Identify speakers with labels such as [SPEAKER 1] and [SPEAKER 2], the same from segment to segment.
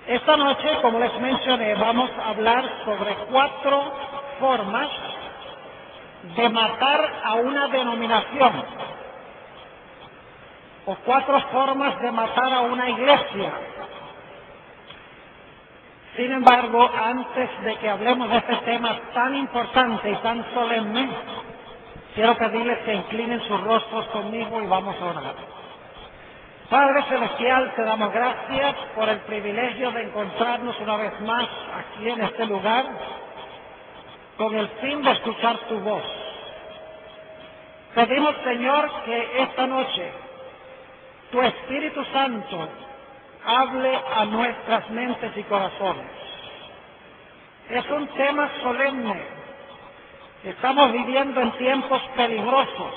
[SPEAKER 1] Esta noche, como les mencioné, vamos a hablar sobre 4 formas de matar a una denominación, o 4 formas de matar a una iglesia. Sin embargo, antes de que hablemos de este tema tan importante y tan solemne, quiero pedirles que inclinen sus rostros conmigo y vamos a orar. Padre Celestial, te damos gracias por el privilegio de encontrarnos una vez más aquí en este lugar con el fin de escuchar tu voz. Pedimos, Señor, que esta noche tu Espíritu Santo hable a nuestras mentes y corazones. Es un tema solemne. Estamos viviendo en tiempos peligrosos.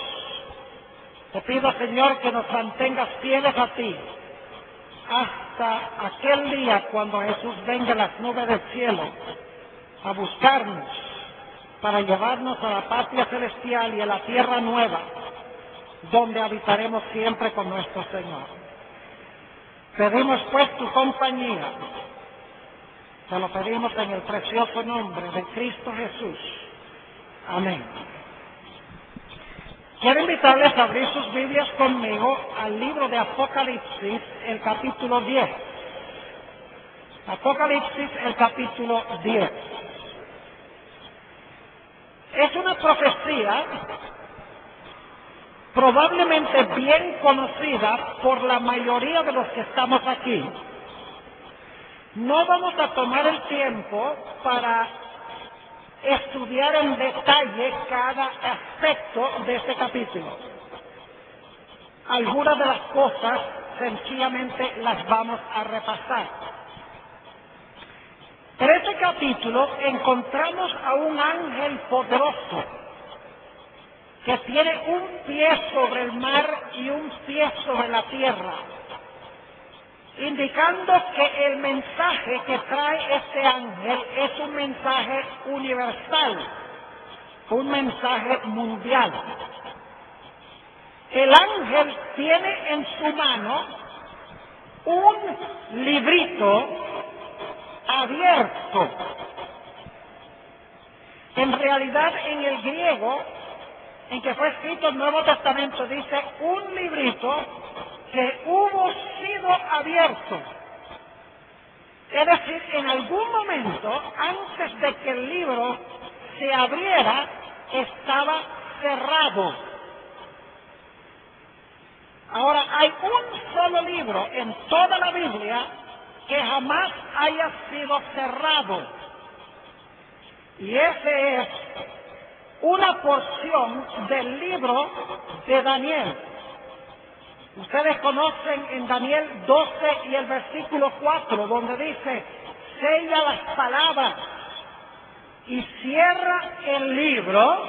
[SPEAKER 1] Te pido, Señor, que nos mantengas fieles a ti hasta aquel día cuando Jesús venga en las nubes del cielo a buscarnos para llevarnos a la patria celestial y a la tierra nueva, donde habitaremos siempre con nuestro Señor. Pedimos pues tu compañía. Te lo pedimos en el precioso nombre de Cristo Jesús. Amén. Quiero invitarles a abrir sus Biblias conmigo al libro de Apocalipsis, el capítulo 10. Apocalipsis, el capítulo 10. Es una profecía probablemente bien conocida por la mayoría de los que estamos aquí. No vamos a tomar el tiempo para estudiar en detalle cada aspecto de este capítulo. Algunas de las cosas sencillamente las vamos a repasar. En este capítulo encontramos a un ángel poderoso que tiene un pie sobre el mar y un pie sobre la tierra, indicando que el mensaje que trae este ángel es un mensaje universal, un mensaje mundial. El ángel tiene en su mano un librito abierto. En realidad, en el griego en que fue escrito el Nuevo Testamento, dice un librito que hubo sido abierto. Es decir, en algún momento, antes de que el libro se abriera, estaba cerrado. Ahora, hay un solo libro en toda la Biblia que jamás haya sido cerrado. Y ese es una porción del libro de Daniel. Ustedes conocen en Daniel 12 y el versículo 4, donde dice, sella las palabras y cierra el libro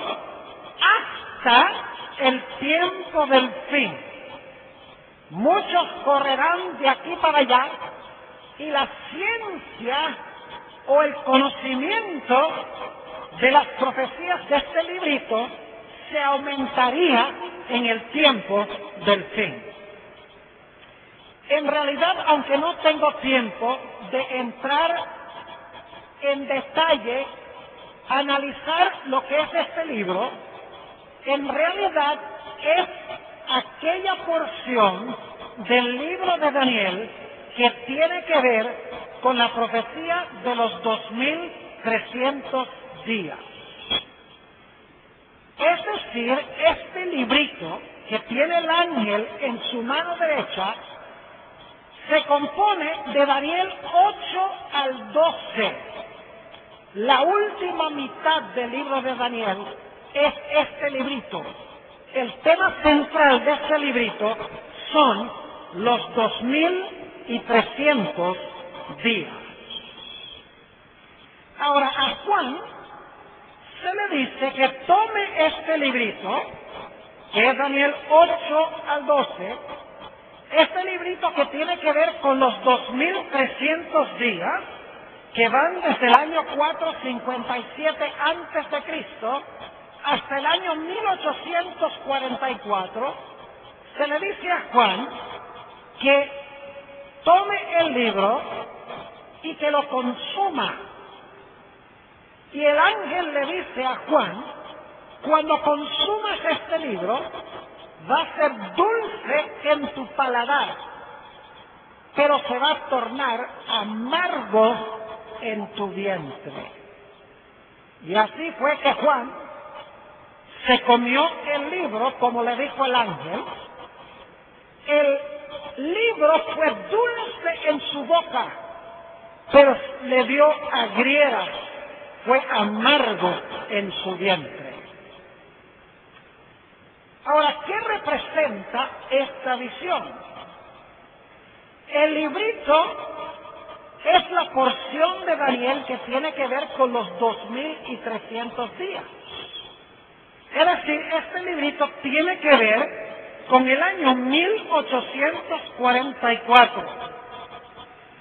[SPEAKER 1] hasta el tiempo del fin. Muchos correrán de aquí para allá y la ciencia o el conocimiento de las profecías de este librito se aumentaría en el tiempo del fin. En realidad, aunque no tengo tiempo de entrar en detalle a analizar lo que es este libro, en realidad es aquella porción del libro de Daniel que tiene que ver con la profecía de los 2300 días. Es decir, este librito que tiene el ángel en su mano derecha se compone de Daniel 8 al 12. La última mitad del libro de Daniel es este librito. El tema central de este librito son los 2300 días. Ahora, a Juan se le dice que tome este librito, que es Daniel 8 al 12, este librito que tiene que ver con los 2300 días, que van desde el año 457 antes de Cristo hasta el año 1844, se le dice a Juan que tome el libro y que lo consuma. Y el ángel le dice a Juan, cuando consumas este libro, va a ser dulce en tu paladar, pero se va a tornar amargo en tu vientre. Y así fue que Juan se comió el libro, como le dijo el ángel. El libro fue dulce en su boca, pero le dio agrieras, fue amargo en su vientre. Ahora, ¿qué representa esta visión? El librito es la porción de Daniel que tiene que ver con los 2300 días. Es decir, este librito tiene que ver con el año 1844.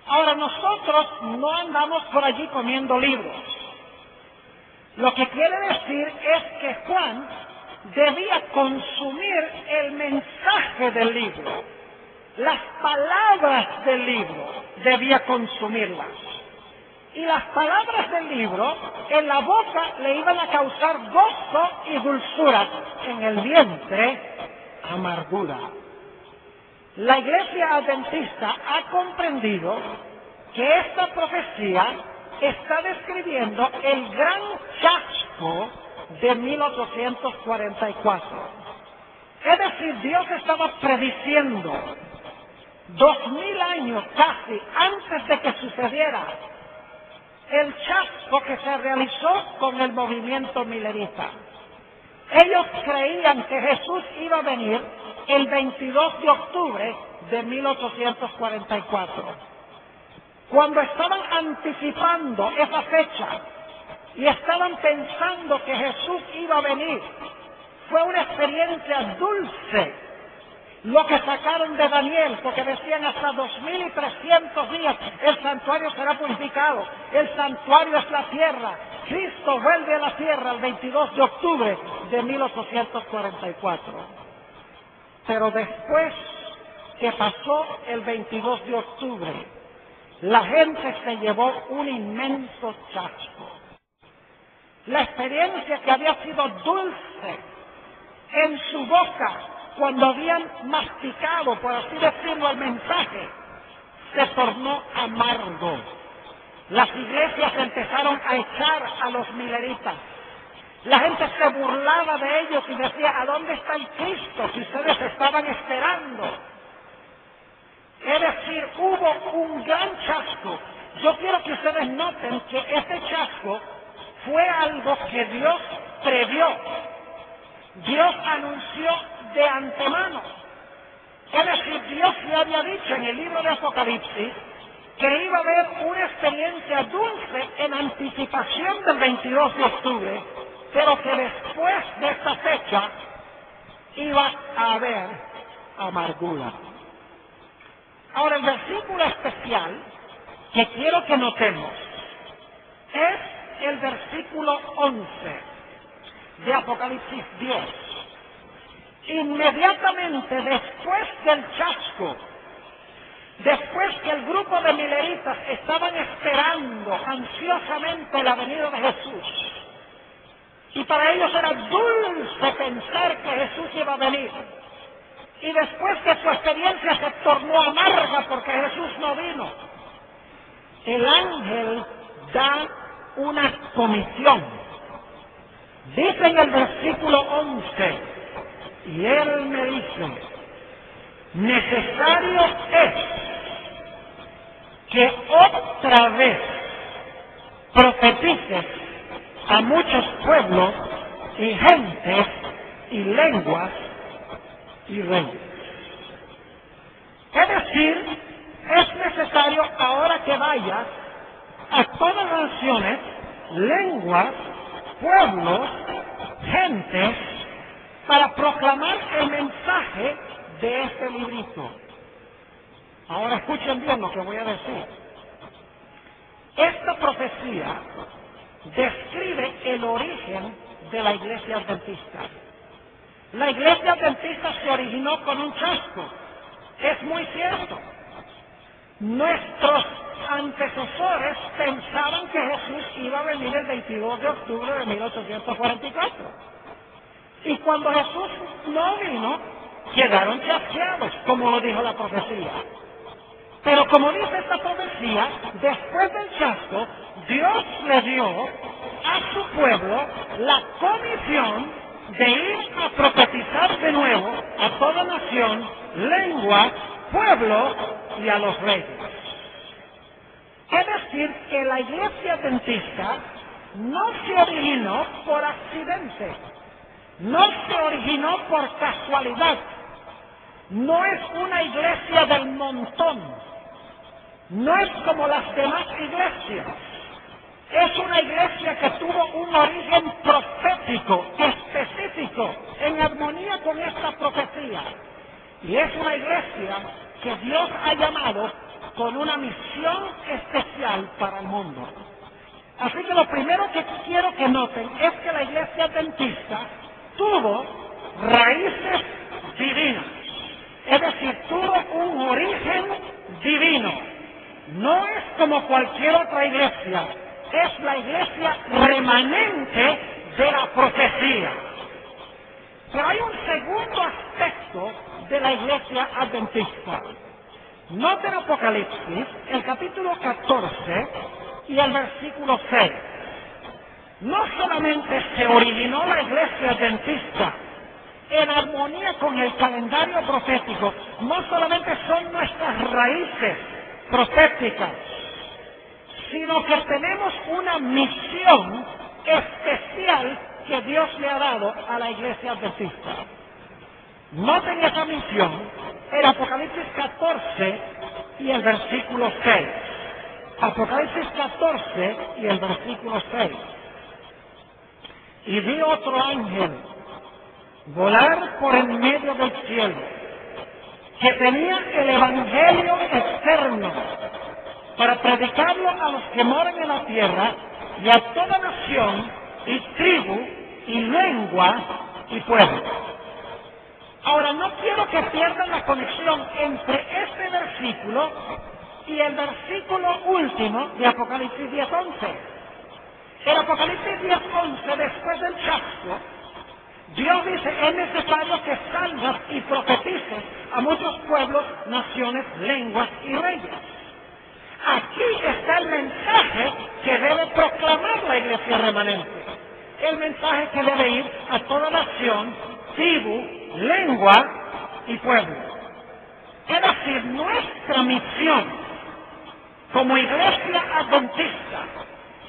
[SPEAKER 1] Ahora, nosotros no andamos por allí comiendo libros. Lo que quiere decir es que Juan debía consumir el mensaje del libro, las palabras del libro, debía consumirlas. Y las palabras del libro en la boca le iban a causar gozo y dulzura, en el vientre amargura. La Iglesia Adventista ha comprendido que esta profecía está describiendo el gran chasco de 1844. Es decir, Dios estaba prediciendo 2000 años casi antes de que sucediera el chasco que se realizó con el movimiento milerita. Ellos creían que Jesús iba a venir el 22 de octubre de 1844. Cuando estaban anticipando esa fecha y estaban pensando que Jesús iba a venir, fue una experiencia dulce lo que sacaron de Daniel, porque decían hasta 2300 días el santuario será purificado. El santuario es la tierra. Cristo vuelve a la tierra el 22 de octubre de 1844. Pero después que pasó el 22 de octubre, la gente se llevó un inmenso chasco. La experiencia que había sido dulce en su boca, cuando habían masticado, por así decirlo, el mensaje, se tornó amargo. Las iglesias empezaron a echar a los mileritas. La gente se burlaba de ellos y decía, ¿a dónde está el Cristo que ustedes estaban esperando? Es decir, hubo un gran chasco. Yo quiero que ustedes noten que este chasco fue algo que Dios previó. Dios anunció de antemano. Es decir, Dios le había dicho en el libro de Apocalipsis que iba a haber una experiencia dulce en anticipación del 22 de octubre, pero que después de esta fecha iba a haber amargura. Ahora, el versículo especial que quiero que notemos es el versículo 11 de Apocalipsis 10. Inmediatamente después del chasco, después que el grupo de mileritas estaban esperando ansiosamente la venida de Jesús, y para ellos era dulce pensar que Jesús iba a venir, y después que su experiencia se tornó amarga porque Jesús no vino, el ángel da una comisión. Dice en el versículo 11, y él me dice, necesario es que otra vez profetices a muchos pueblos y gentes y lenguas y reyes. Es decir, es necesario ahora que vayas a todas las naciones, lenguas, pueblos, gentes, para proclamar el mensaje de este librito. Ahora escuchen bien lo que voy a decir. Esta profecía describe el origen de la Iglesia Adventista. La Iglesia Adventista se originó con un chasco. Es muy cierto. Nuestros antecesores pensaban que Jesús iba a venir el 22 de octubre de 1844. Y cuando Jesús no vino, quedaron chasqueados, como lo dijo la profecía. Pero como dice esta profecía, después del chasco, Dios le dio a su pueblo la comisión de ir a profetizar de nuevo a toda nación, lengua, pueblo y a los reyes. Es decir, que la iglesia adventista no se originó por accidente, no se originó por casualidad, no es una iglesia del montón, no es como las demás iglesias, es una iglesia que tuvo un origen profético, específico, en armonía con esta profecía. Y es una iglesia que Dios ha llamado con una misión especial para el mundo. Así que lo primero que quiero que noten es que la iglesia adventista tuvo raíces divinas. Es decir, tuvo un origen divino. No es como cualquier otra iglesia, es la iglesia remanente de la profecía. Pero hay un segundo aspecto de la iglesia adventista. Noten Apocalipsis, el capítulo 14 y el versículo 6. No solamente se originó la iglesia adventista en armonía con el calendario profético, no solamente son nuestras raíces proféticas, sino que tenemos una misión especial que Dios le ha dado a la iglesia adventista. Noten esa misión en Apocalipsis 14 y el versículo 6. Apocalipsis 14 y el versículo 6. Y vi otro ángel volar por en medio del cielo, que tenía el evangelio eterno para predicarlo a los que moran en la tierra y a toda nación y tribu y lengua y pueblo. Ahora, no quiero que pierdan la conexión entre este versículo y el versículo último de Apocalipsis 10:11. En Apocalipsis 10:11, después del chasco, Dios dice, es necesario que salgas y profetices a muchos pueblos, naciones, lenguas y reyes. Aquí está el mensaje que debe proclamar la iglesia remanente. El mensaje que debe ir a toda nación, tribu, lengua y pueblo. Es decir, nuestra misión como iglesia adventista,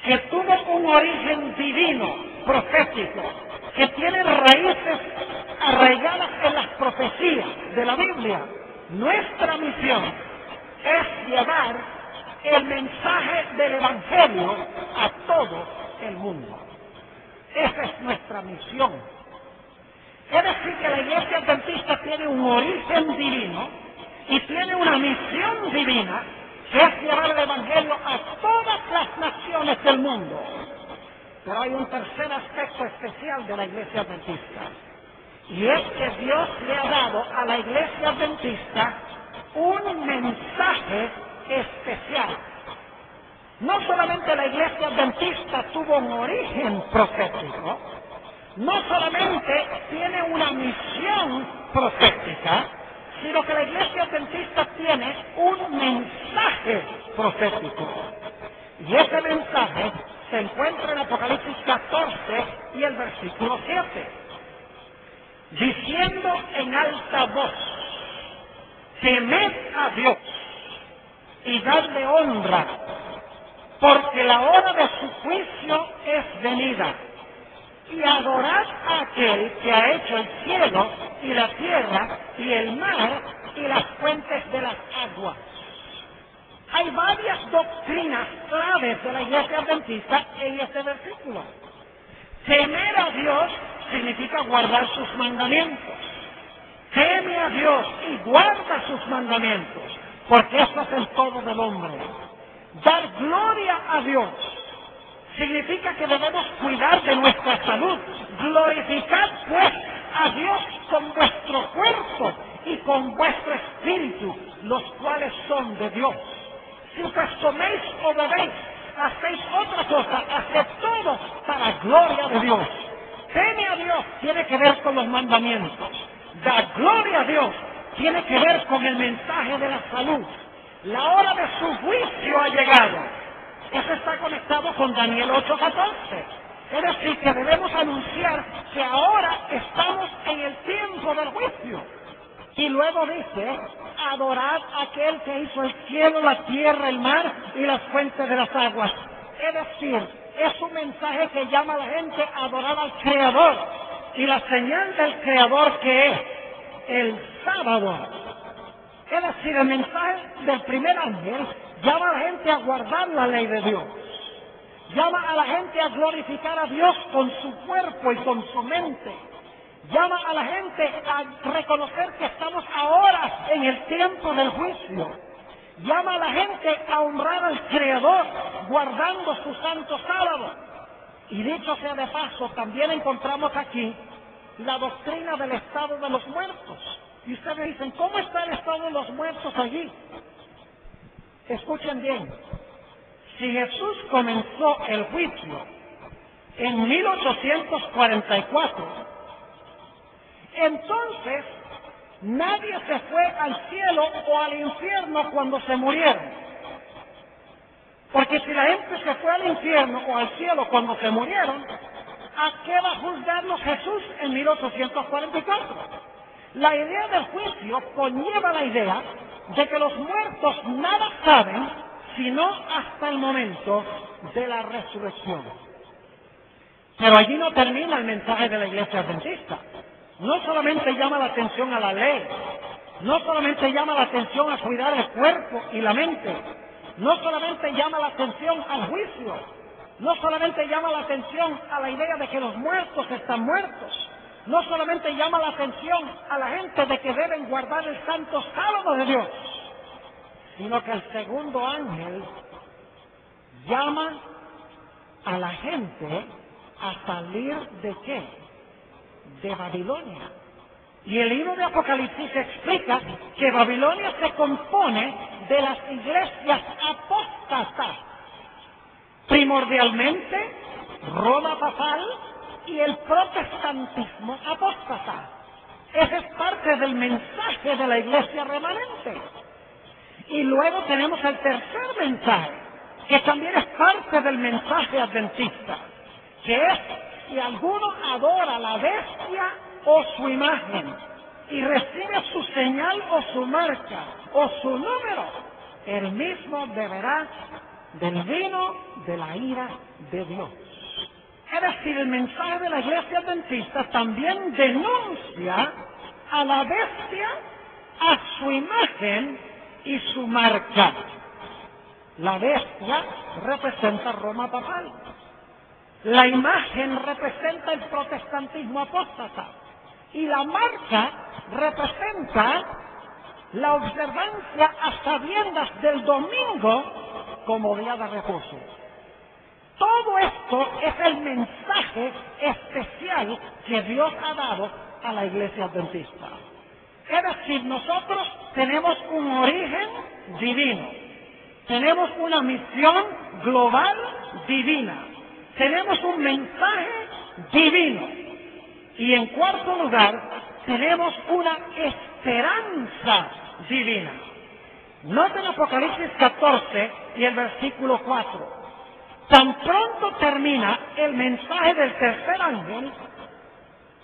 [SPEAKER 1] que tuvo un origen divino, profético, que tiene raíces arraigadas en las profecías de la Biblia, nuestra misión es llevar el mensaje del Evangelio a todo el mundo. Esa es nuestra misión. Es decir, que la iglesia adventista tiene un origen divino y tiene una misión divina, que es llevar el Evangelio a todas las naciones del mundo. Pero hay un tercer aspecto especial de la iglesia adventista, y es que Dios le ha dado a la iglesia adventista un mensaje especial. No solamente la iglesia adventista tuvo un origen profético, no solamente tiene una misión profética, sino que la iglesia adventista tiene un mensaje profético. Y ese mensaje se encuentra en Apocalipsis 14 y el versículo 7, diciendo en alta voz, temed a Dios y dadle honra, porque la hora de su juicio es venida, y adorad a aquel que ha hecho el cielo y la tierra y el mar y las fuentes de las aguas. Hay varias doctrinas claves de la iglesia adventista en este versículo. Temer a Dios significa guardar sus mandamientos. Teme a Dios y guarda sus mandamientos, porque eso es el todo del hombre. Dar gloria a Dios significa que debemos cuidar de nuestra salud. Glorificad pues a Dios con vuestro cuerpo y con vuestro espíritu, los cuales son de Dios. si pues coméis o bebéis, hacéis otra cosa, haced todo para gloria de Dios. Teme a Dios tiene que ver con los mandamientos. Da gloria a Dios tiene que ver con el mensaje de la salud. La hora de su juicio ha llegado. Eso está conectado con Daniel 8:14. Es decir, que debemos anunciar que ahora estamos en el tiempo del juicio. Y luego dice, adorad a aquel que hizo el cielo, la tierra, el mar y las fuentes de las aguas. Es decir, es un mensaje que llama a la gente a adorar al Creador. Y la señal del Creador que es el sábado. Es decir, el mensaje del primer ángel llama a la gente a guardar la ley de Dios. Llama a la gente a glorificar a Dios con su cuerpo y con su mente. Llama a la gente a reconocer que estamos ahora en el tiempo del juicio. Llama a la gente a honrar al Creador guardando su santo sábado. Y dicho sea de paso, también encontramos aquí la doctrina del estado de los muertos. Y ustedes dicen, ¿cómo está el estado de los muertos allí? Escuchen bien. Si Jesús comenzó el juicio en 1844, entonces nadie se fue al cielo o al infierno cuando se murieron. Porque si la gente se fue al infierno o al cielo cuando se murieron, ¿a qué va a juzgarlos Jesús en 1844? La idea del juicio conlleva la idea de que los muertos nada saben sino hasta el momento de la resurrección. Pero allí no termina el mensaje de la Iglesia Adventista. No solamente llama la atención a la ley, no solamente llama la atención a cuidar el cuerpo y la mente, no solamente llama la atención al juicio, no solamente llama la atención a la idea de que los muertos están muertos, no solamente llama la atención a la gente de que deben guardar el santo sábado de Dios, sino que el segundo ángel llama a la gente a salir ¿de qué? De Babilonia. Y el libro de Apocalipsis explica que Babilonia se compone de las iglesias apóstatas, primordialmente Roma papal y el protestantismo apóstata. Ese es parte del mensaje de la iglesia remanente. Y luego tenemos el tercer mensaje, que también es parte del mensaje adventista, que es si alguno adora a la bestia o su imagen y recibe su señal o su marca o su número, él mismo beberá del vino de la ira de Dios. Es decir, el mensaje de la iglesia adventista también denuncia a la bestia, a su imagen y su marca. La bestia representa Roma papal. La imagen representa el protestantismo apóstata. Y la marca representa la observancia a sabiendas del domingo como día de reposo. Todo esto es el mensaje especial que Dios ha dado a la iglesia adventista. Es decir, nosotros tenemos un origen divino, tenemos una misión global divina, tenemos un mensaje divino y en cuarto lugar tenemos una esperanza divina. Noten Apocalipsis 14 y el versículo 4. Tan pronto termina el mensaje del tercer ángel,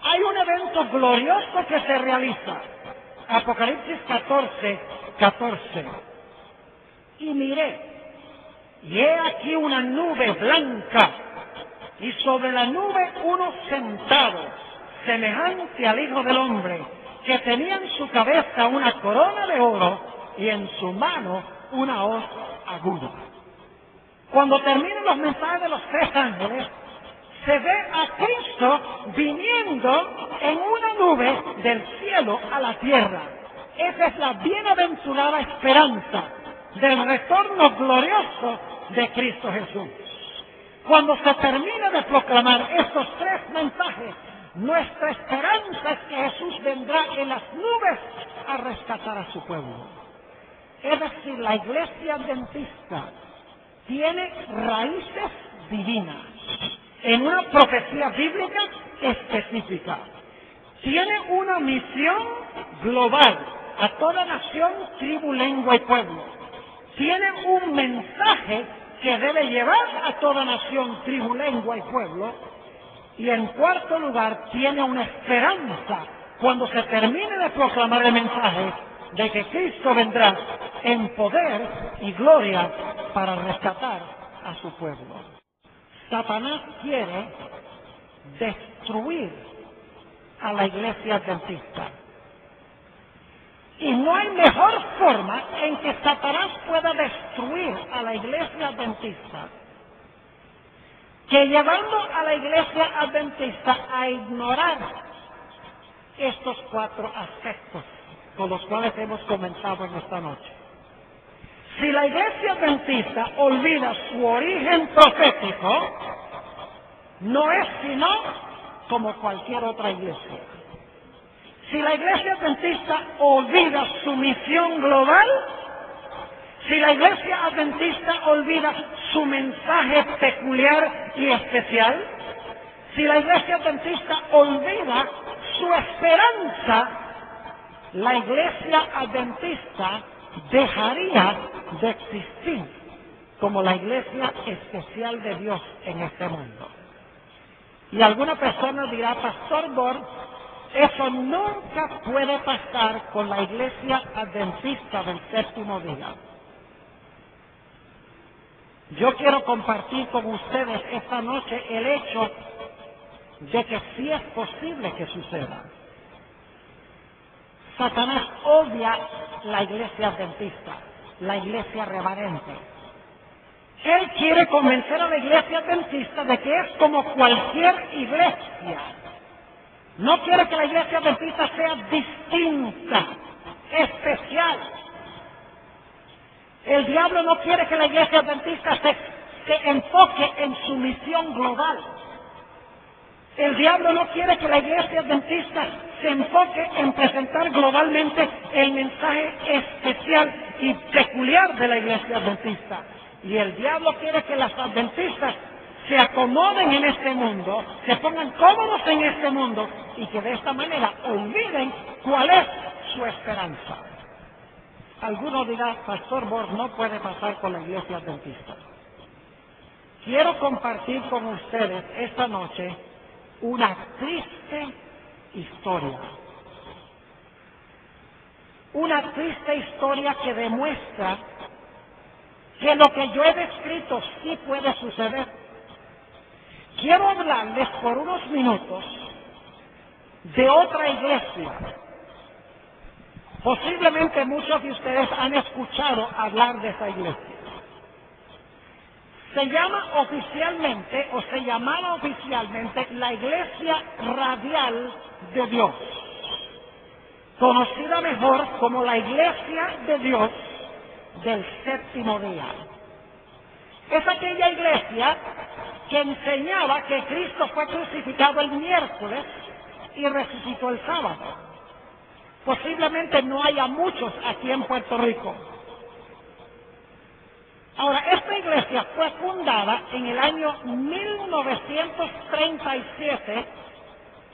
[SPEAKER 1] hay un evento glorioso que se realiza. Apocalipsis 14, 14. Y miré, y he aquí una nube blanca, y sobre la nube uno sentado, semejante al Hijo del Hombre, que tenía en su cabeza una corona de oro y en su mano una hoz aguda. Cuando terminan los mensajes de los tres ángeles, se ve a Cristo viniendo en una nube del cielo a la tierra. Esa es la bienaventurada esperanza del retorno glorioso de Cristo Jesús. Cuando se termina de proclamar estos tres mensajes, nuestra esperanza es que Jesús vendrá en las nubes a rescatar a su pueblo. Es decir, la Iglesia Adventista tiene raíces divinas en una profecía bíblica específica. Tiene una misión global a toda nación, tribu, lengua y pueblo. Tiene un mensaje que debe llevar a toda nación, tribu, lengua y pueblo. Y en cuarto lugar, tiene una esperanza cuando se termine de proclamar el mensaje de que Cristo vendrá en poder y gloria para rescatar a su pueblo. Satanás quiere destruir a la Iglesia Adventista. Y no hay mejor forma en que Satanás pueda destruir a la Iglesia Adventista que llevando a la Iglesia Adventista a ignorar estos 4 aspectos con los cuales hemos comenzado en esta noche. Si la Iglesia Adventista olvida su origen profético, no es sino como cualquier otra iglesia. Si la Iglesia Adventista olvida su misión global, si la Iglesia Adventista olvida su mensaje peculiar y especial, si la Iglesia Adventista olvida su esperanza, la Iglesia Adventista dejaría de existir como la Iglesia especial de Dios en este mundo. Y alguna persona dirá, Pastor Bor, eso nunca puede pasar con la Iglesia Adventista del séptimo día. Yo quiero compartir con ustedes esta noche el hecho de que sí es posible que suceda. Satanás odia la Iglesia Adventista, la Iglesia remanente. Él quiere convencer a la Iglesia Adventista de que es como cualquier iglesia. No quiere que la Iglesia Adventista sea distinta, especial. El diablo no quiere que la Iglesia Adventista se enfoque en su misión global. El diablo no quiere que la Iglesia Adventista se enfoque en presentar globalmente el mensaje especial y peculiar de la Iglesia Adventista. Y el diablo quiere que las adventistas se acomoden en este mundo, se pongan cómodos en este mundo y que de esta manera olviden cuál es su esperanza. Algunos dirán, Pastor Bor, no puede pasar con la Iglesia Adventista. Quiero compartir con ustedes esta noche una triste historia. Una triste historia que demuestra que lo que yo he descrito sí puede suceder. Quiero hablarles por unos minutos de otra iglesia. Posiblemente muchos de ustedes han escuchado hablar de esa iglesia. Se llama oficialmente, o se llamaba oficialmente, la Iglesia Radial de Dios, conocida mejor como la Iglesia de Dios del séptimo día. Es aquella iglesia que enseñaba que Cristo fue crucificado el miércoles y resucitó el sábado. Posiblemente no haya muchos aquí en Puerto Rico. Ahora, esta iglesia fue fundada en el año 1937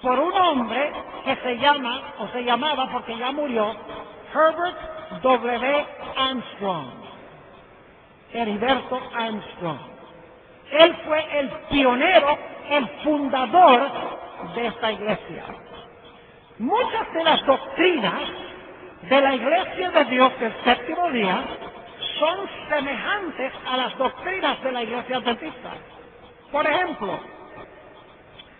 [SPEAKER 1] por un hombre que se llamaba, porque ya murió, Herbert W. Armstrong, Heriberto Armstrong. Él fue el pionero, el fundador de esta iglesia. Muchas de las doctrinas de la Iglesia de Dios del séptimo día son semejantes a las doctrinas de la Iglesia Adventista. Por ejemplo,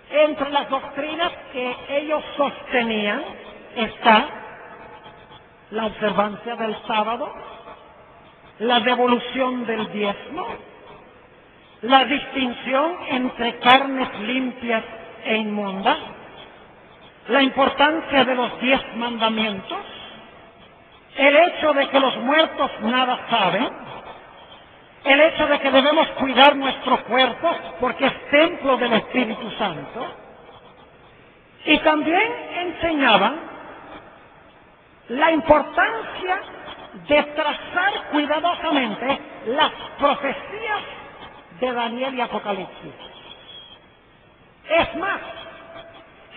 [SPEAKER 1] entre las doctrinas que ellos sostenían está la observancia del sábado, la devolución del diezmo, la distinción entre carnes limpias e inmundas, la importancia de los 10 mandamientos, el hecho de que los muertos nada saben, el hecho de que debemos cuidar nuestro cuerpo porque es templo del Espíritu Santo, y también enseñaban la importancia de trazar cuidadosamente las profecías de Daniel y Apocalipsis. Es más,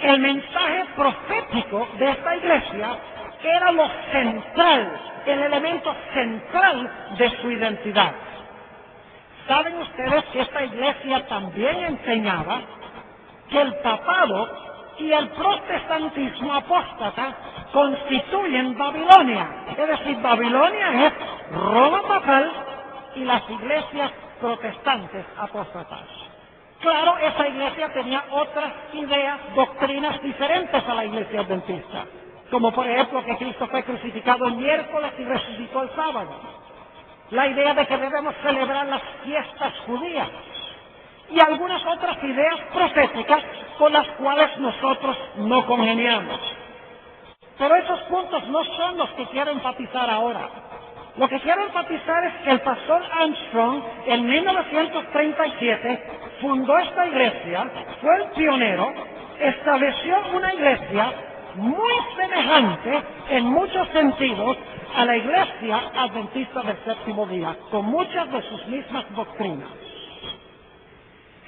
[SPEAKER 1] el mensaje profético de esta iglesia era lo central, el elemento central de su identidad. ¿Saben ustedes que esta iglesia también enseñaba que el papado y el protestantismo apóstata constituyen Babilonia? Es decir, Babilonia es Roma papal y las iglesias protestantes apóstatas. Claro, esa iglesia tenía otras ideas, doctrinas diferentes a la iglesia adventista, como por ejemplo que Cristo fue crucificado el miércoles y resucitó el sábado. La idea de que debemos celebrar las fiestas judías y algunas otras ideas proféticas con las cuales nosotros no congeniamos. Pero esos puntos no son los que quiero enfatizar ahora. Lo que quiero enfatizar es que el pastor Armstrong en 1937 fundó esta iglesia, fue el pionero, estableció una iglesia muy semejante en muchos sentidos a la iglesia adventista del séptimo día, con muchas de sus mismas doctrinas.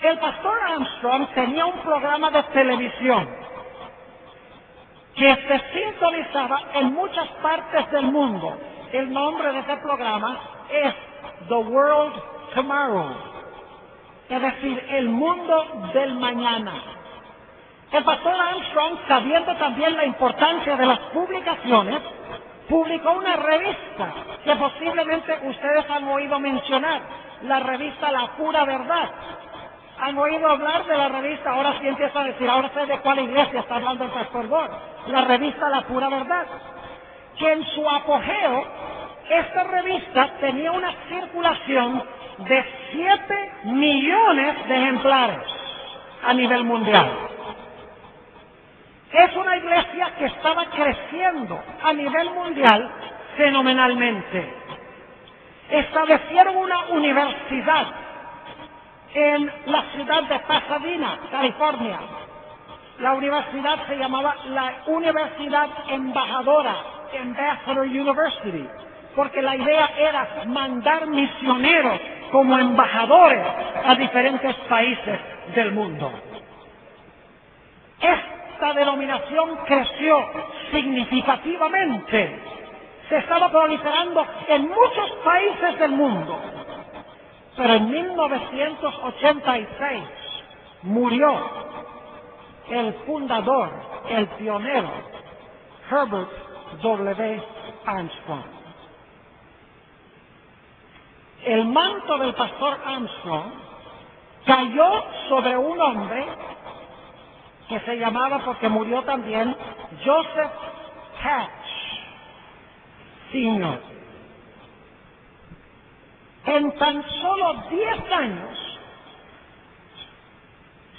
[SPEAKER 1] El pastor Armstrong tenía un programa de televisión que se sintonizaba en muchas partes del mundo. El nombre de ese programa es The World Tomorrow, es decir, el mundo del mañana. El pastor Armstrong, sabiendo también la importancia de las publicaciones, publicó una revista que posiblemente ustedes han oído mencionar, la revista La Pura Verdad. ¿Han oído hablar de la revista? Ahora sí empiezo a decir, ahora sé de cuál iglesia está hablando el pastor Gore. La revista La Pura Verdad, que en su apogeo, esta revista tenía una circulación de 7 millones de ejemplares a nivel mundial. Es una iglesia que estaba creciendo a nivel mundial fenomenalmente. Establecieron una universidad en la ciudad de Pasadena, California. La universidad se llamaba la Universidad Embajadora, Ambassador University, porque la idea era mandar misioneros como embajadores a diferentes países del mundo. Esta denominación creció significativamente. Se estaba proliferando en muchos países del mundo. Pero en 1986 murió el fundador, el pionero, Herbert W. Armstrong. El manto del pastor Armstrong cayó sobre un hombre que se llamaba, porque murió también, Joseph Hatch Sr. En tan solo 10 años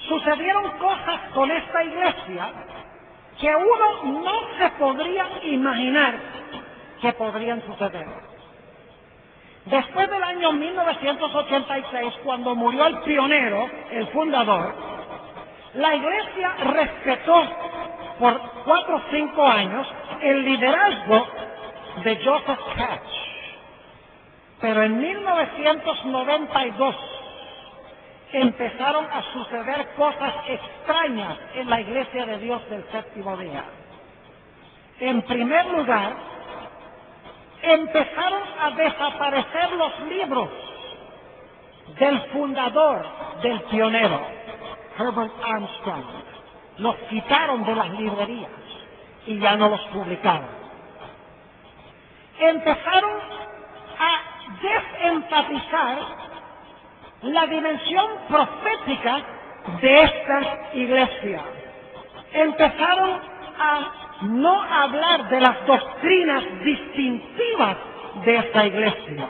[SPEAKER 1] sucedieron cosas con esta iglesia que uno no se podría imaginar que podrían suceder. Después del año 1986, cuando murió el pionero, el fundador, la iglesia respetó por 4 o 5 años el liderazgo de Joseph Hatch. Pero en 1992 empezaron a suceder cosas extrañas en la Iglesia de Dios del séptimo día. En primer lugar, empezaron a desaparecer los libros del fundador, del pionero, Herbert Armstrong. Los quitaron de las librerías y ya no los publicaron. Empezaron a desenfatizar la dimensión profética de esta iglesia. Empezaron a no hablar de las doctrinas distintivas de esta iglesia.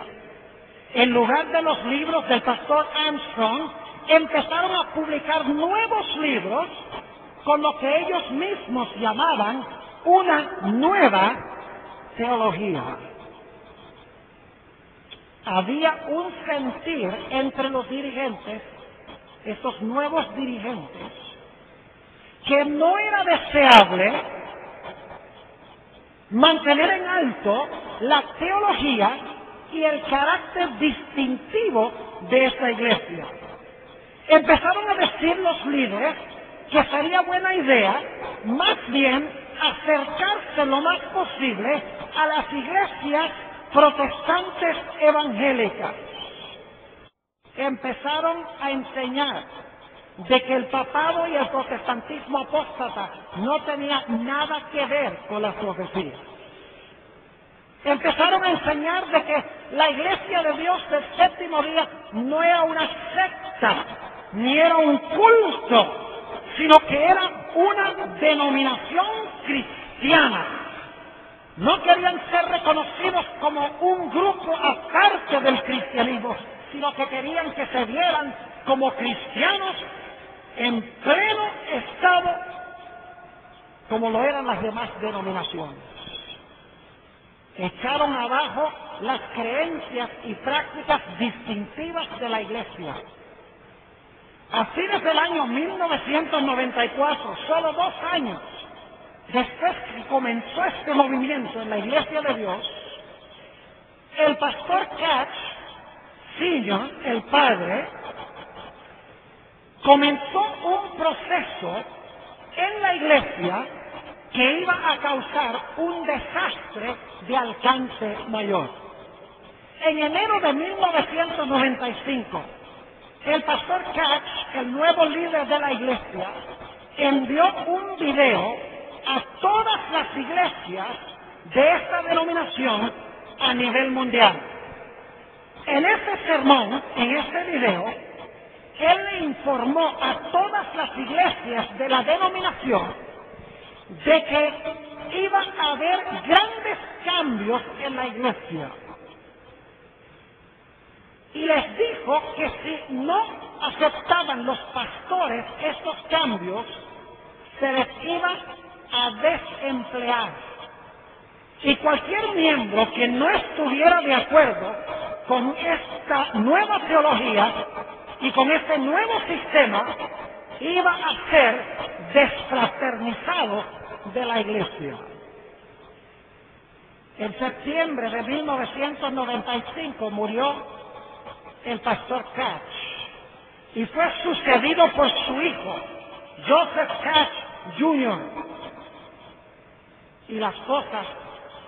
[SPEAKER 1] En lugar de los libros del pastor Armstrong, empezaron a publicar nuevos libros con lo que ellos mismos llamaban una nueva teología. Había un sentir entre los dirigentes, estos nuevos dirigentes, que no era deseable mantener en alto la teología y el carácter distintivo de esa iglesia. Empezaron a decir los líderes que sería buena idea, más bien, acercarse lo más posible a las iglesias protestantes evangélicas. Empezaron a enseñar de que el papado y el protestantismo apóstata no tenía nada que ver con las profecías. Empezaron a enseñar de que la iglesia de Dios del séptimo día no era una secta, ni era un culto, sino que era una denominación cristiana. No querían ser reconocidos como un grupo aparte del cristianismo, sino que querían que se vieran como cristianos en pleno estado, como lo eran las demás denominaciones. Echaron abajo las creencias y prácticas distintivas de la iglesia. A fines del año 1994, solo 2 años después que comenzó este movimiento en la Iglesia de Dios, el pastor Catch Sr., el padre, comenzó un proceso en la iglesia que iba a causar un desastre de alcance mayor. En enero de 1995, el pastor Catch, el nuevo líder de la iglesia, envió un video a todas las iglesias de esta denominación a nivel mundial. En ese sermón, en ese video, él le informó a todas las iglesias de la denominación de que iba a haber grandes cambios en la iglesia. Y les dijo que si no aceptaban los pastores estos cambios, se les iba a desemplear. Y cualquier miembro que no estuviera de acuerdo con esta nueva teología y con este nuevo sistema, iba a ser desfraternizado de la iglesia. En septiembre de 1995 murió el pastor Catch y fue sucedido por su hijo, Joseph Catch Jr. Y las cosas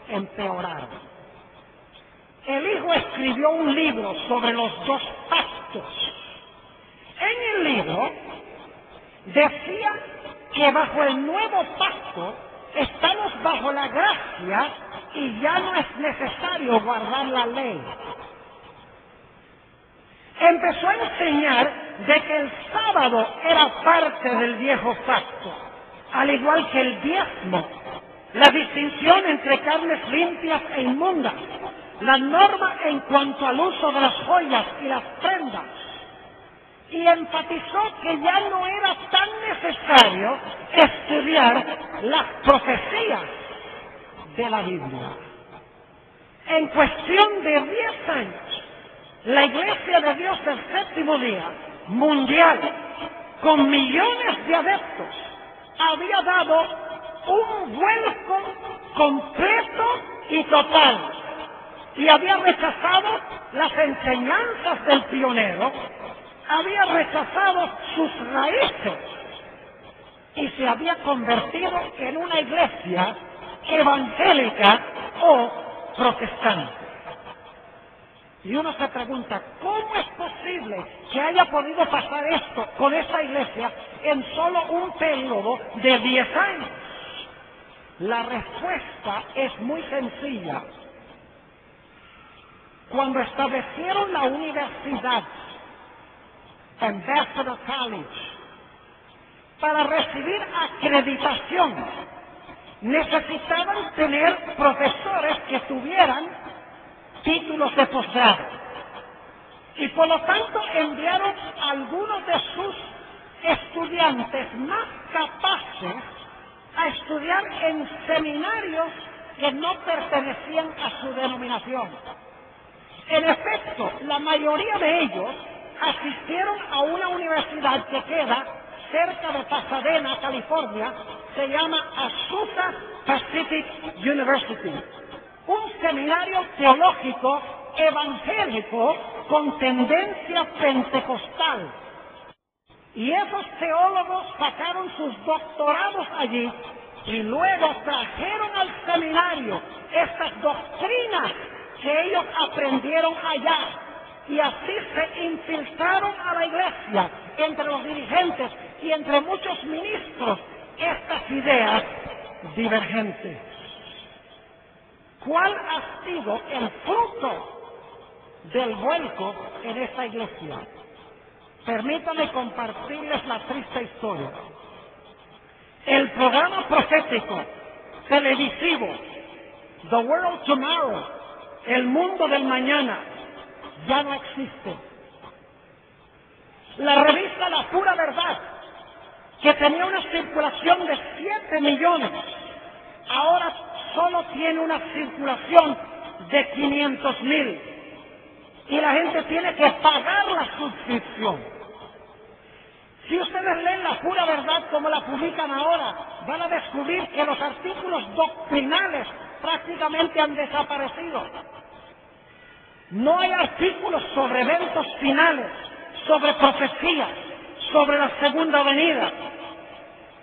[SPEAKER 1] empeoraron. El hijo escribió un libro sobre los 2 pactos. En el libro decía que bajo el nuevo pacto estamos bajo la gracia y ya no es necesario guardar la ley. Empezó a enseñar de que el sábado era parte del viejo pacto, al igual que el diezmo, la distinción entre carnes limpias e inmundas, la norma en cuanto al uso de las joyas y las prendas, y enfatizó que ya no era tan necesario estudiar las profecías de la Biblia. En cuestión de 10 años, la Iglesia de Dios del séptimo día, mundial, con millones de adeptos, había dado un vuelco completo y total, y había rechazado las enseñanzas del pionero, había rechazado sus raíces y se había convertido en una iglesia evangélica o protestante. Y uno se pregunta, ¿cómo es posible que haya podido pasar esto con esa iglesia en solo un periodo de 10 años? La respuesta es muy sencilla. Cuando establecieron la universidad Ambassador College, para recibir acreditación, necesitaban tener profesores que tuvieran títulos de posgrado. Y por lo tanto enviaron a algunos de sus estudiantes más capaces a estudiar en seminarios que no pertenecían a su denominación. En efecto, la mayoría de ellos asistieron a una universidad que queda cerca de Pasadena, California, se llama Azusa Pacific University, un seminario teológico evangélico con tendencia pentecostal. Y esos teólogos sacaron sus doctorados allí y luego trajeron al seminario estas doctrinas que ellos aprendieron allá. Y así se infiltraron a la iglesia, entre los dirigentes y entre muchos ministros, estas ideas divergentes. ¿Cuál ha sido el fruto del vuelco en esta iglesia? Permítanme compartirles la triste historia. El programa profético televisivo The World Tomorrow, el mundo del mañana, ya no existe. La revista La Pura Verdad, que tenía una circulación de 7 millones, ahora solo tiene una circulación de 500,000. Y la gente tiene que pagar la suscripción. Si ustedes leen La Pura Verdad como la publican ahora, van a descubrir que los artículos doctrinales prácticamente han desaparecido. No hay artículos sobre eventos finales, sobre profecías, sobre la segunda venida.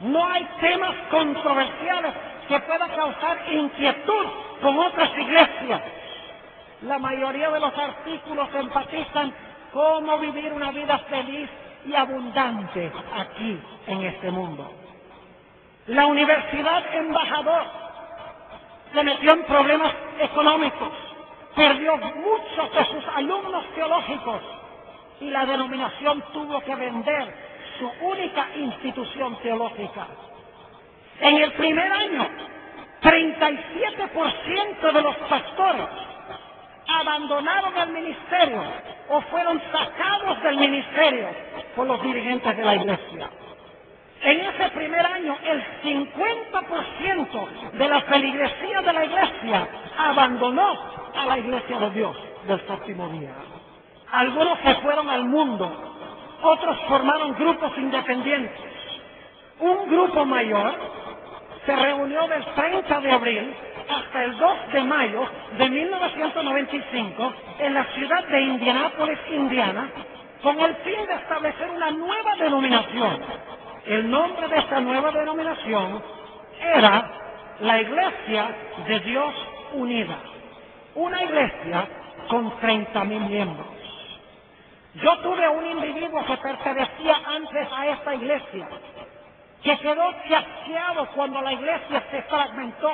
[SPEAKER 1] No hay temas controversiales que puedan causar inquietud con otras iglesias. La mayoría de los artículos enfatizan cómo vivir una vida feliz y abundante aquí en este mundo. La Universidad Embajador se metió en problemas económicos, perdió muchos de sus alumnos teológicos y la denominación tuvo que vender su única institución teológica. En el primer año, 37% de los pastores abandonaron el ministerio o fueron sacados del ministerio por los dirigentes de la iglesia. En ese primer año, el 50% de la feligresía de la iglesia abandonó a la iglesia de Dios del séptimo día. Algunos se fueron al mundo, otros formaron grupos independientes. Un grupo mayor se reunió del 30 de abril hasta el 2 de mayo de 1995 en la ciudad de Indianápolis, Indiana, con el fin de establecer una nueva denominación. El nombre de esta nueva denominación era la Iglesia de Dios Unida, una iglesia con 30,000 miembros. Yo tuve un individuo que pertenecía antes a esta iglesia, que quedó chasqueado cuando la iglesia se fragmentó.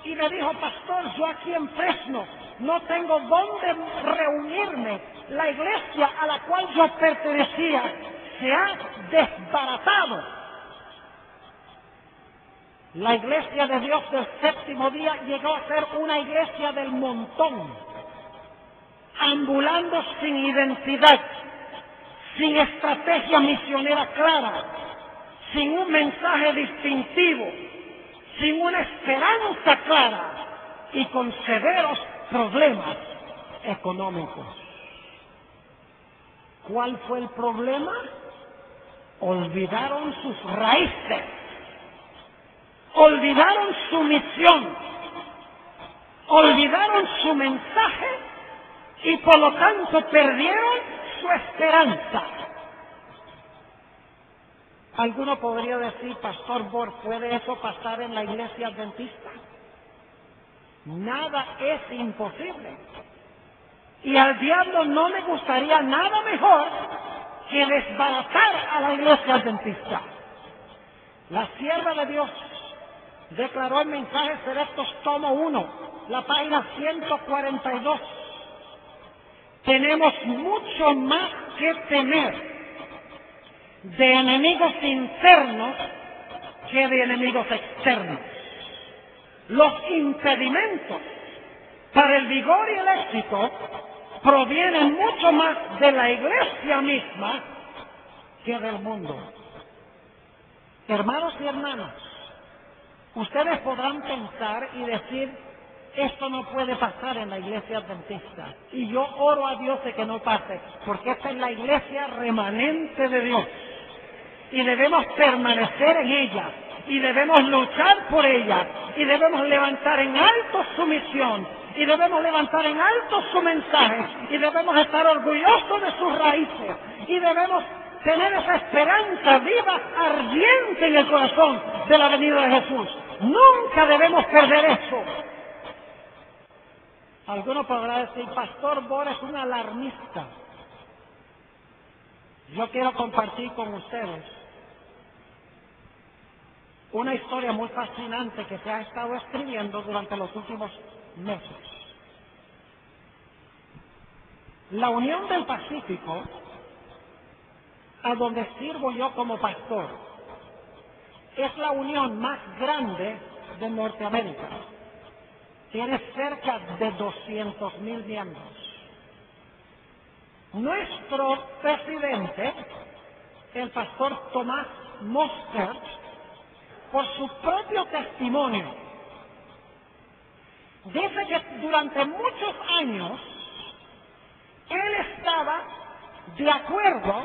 [SPEAKER 1] Y me dijo: pastor, yo aquí en Fresno no tengo dónde reunirme. La iglesia a la cual yo pertenecía se ha desbaratado. La iglesia de Dios del séptimo día llegó a ser una iglesia del montón, ambulando sin identidad, sin estrategia misionera clara, sin un mensaje distintivo, sin una esperanza clara y con severos problemas económicos. ¿Cuál fue el problema? Olvidaron sus raíces, olvidaron su misión, olvidaron su mensaje y por lo tanto perdieron su esperanza. Alguno podría decir: pastor Borg, ¿puede eso pasar en la iglesia adventista? Nada es imposible. Y al diablo no le gustaría nada mejor que desbaratar a la iglesia adventista. La sierva de Dios declaró en Mensajes Selectos, tomo 1, la página 142. Tenemos mucho más que temer de enemigos internos que de enemigos externos. Los impedimentos para el vigor y el éxito provienen mucho más de la iglesia misma que del mundo. Hermanos y hermanas, ustedes podrán pensar y decir: esto no puede pasar en la iglesia adventista. Y yo oro a Dios de que no pase, porque esta es la iglesia remanente de Dios. Y debemos permanecer en ella y debemos luchar por ella, y debemos levantar en alto su misión, y debemos levantar en alto su mensaje, y debemos estar orgullosos de sus raíces, y debemos tener esa esperanza viva, ardiente en el corazón de la venida de Jesús. Nunca debemos perder eso. Algunos podrán decir, Pastor Bora es un alarmista. Yo quiero compartir con ustedes una historia muy fascinante que se ha estado escribiendo durante los últimos meses. La Unión del Pacífico, a donde sirvo yo como pastor, es la unión más grande de Norteamérica. Tiene cerca de 200,000 miembros. Nuestro presidente, el pastor Tomás Mostert, por su propio testimonio, dice que durante muchos años él estaba de acuerdo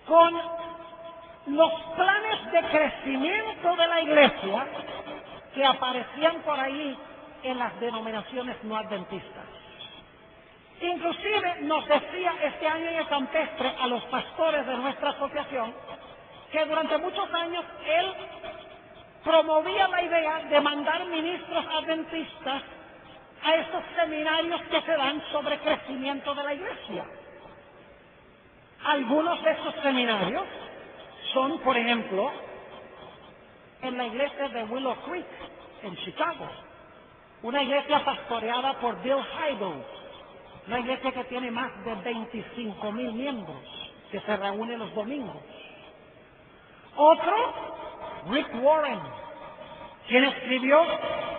[SPEAKER 1] con los planes de crecimiento de la iglesia que aparecían por ahí en las denominaciones no adventistas. Inclusive nos decía este año en el campestre a los pastores de nuestra asociación que durante muchos años él promovía la idea de mandar ministros adventistas a estos seminarios que se dan sobre crecimiento de la iglesia. Algunos de esos seminarios son, por ejemplo, en la iglesia de Willow Creek, en Chicago, una iglesia pastoreada por Bill Hybels, una iglesia que tiene más de 25,000 miembros, que se reúne los domingos. Otro, Rick Warren, quien escribió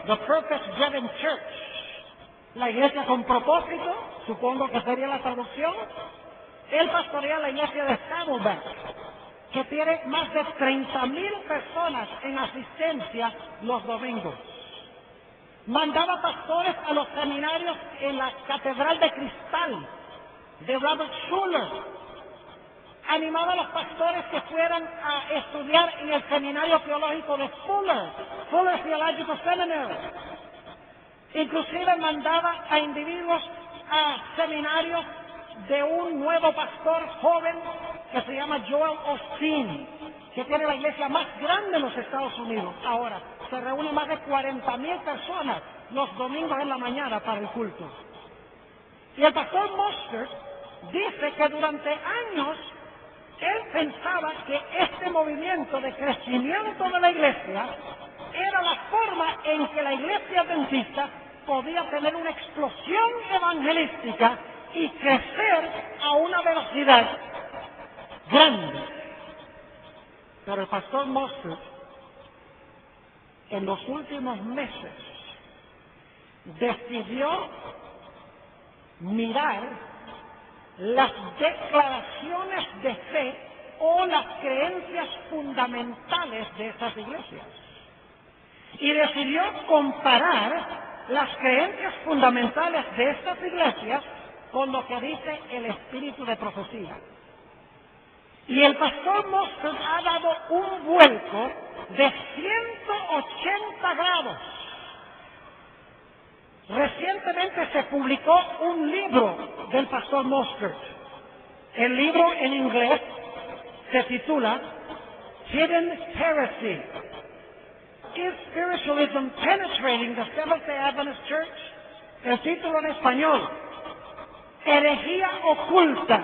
[SPEAKER 1] The Purpose Driven Church, la iglesia con propósito, supongo que sería la traducción. Él pastorea la iglesia de Saddleback, que tiene más de 30,000 personas en asistencia los domingos. Mandaba pastores a los seminarios en la Catedral de Cristal de Robert Schuller. Animaba a los pastores que fueran a estudiar en el seminario teológico de Fuller Theological Seminary. Inclusive mandaba a individuos a seminarios de un nuevo pastor joven que se llama Joel Osteen, que tiene la iglesia más grande en los Estados Unidos. Ahora, se reúnen más de 40,000 personas los domingos en la mañana para el culto. Y el pastor Mostert dice que durante años él pensaba que este movimiento de crecimiento de la iglesia era la forma en que la iglesia adventista podía tener una explosión evangelística y crecer a una velocidad grande. Pero el pastor Mostert, en los últimos meses, decidió mirar las declaraciones de fe o las creencias fundamentales de estas iglesias. Y decidió comparar las creencias fundamentales de estas iglesias con lo que dice el espíritu de profecía. Y el pastor Mostert ha dado un vuelco de 180 grados. Recientemente se publicó un libro del pastor Mostert. El libro en inglés se titula Hidden Heresy. Is Spiritualism Penetrating the Seventh-day Adventist Church? El título en español, Herejía oculta.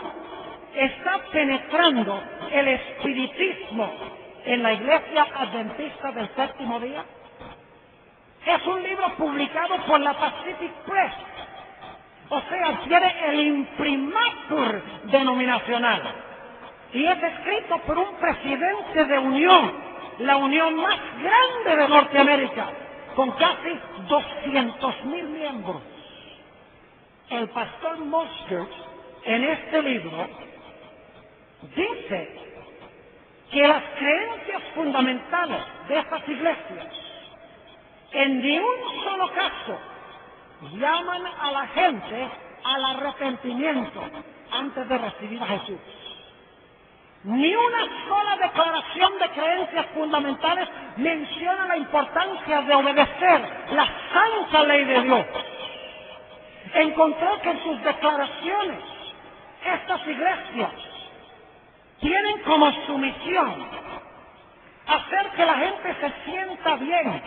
[SPEAKER 1] ¿Está penetrando el espiritismo en la iglesia adventista del séptimo día? Es un libro publicado por la Pacific Press. O sea, tiene el imprimatur denominacional. Y es escrito por un presidente de unión, la unión más grande de Norteamérica, con casi 200,000 miembros. El pastor Mostert, en este libro, dice que las creencias fundamentales de estas iglesias en ni un solo caso llaman a la gente al arrepentimiento antes de recibir a Jesús. Ni una sola declaración de creencias fundamentales menciona la importancia de obedecer la santa ley de Dios. Encontró que en sus declaraciones estas iglesias tienen como su misión hacer que la gente se sienta bien,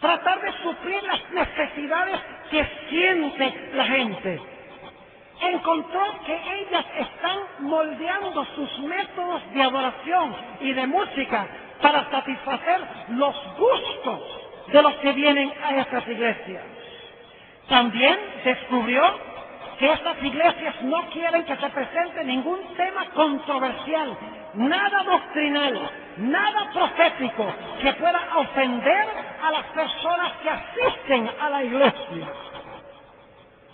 [SPEAKER 1] tratar de suplir las necesidades que siente la gente. Encontró que ellas están moldeando sus métodos de adoración y de música para satisfacer los gustos de los que vienen a estas iglesias. También descubrió que estas iglesias no quieren que se presente ningún tema controversial, nada doctrinal, nada profético que pueda ofender a las personas que asisten a la iglesia.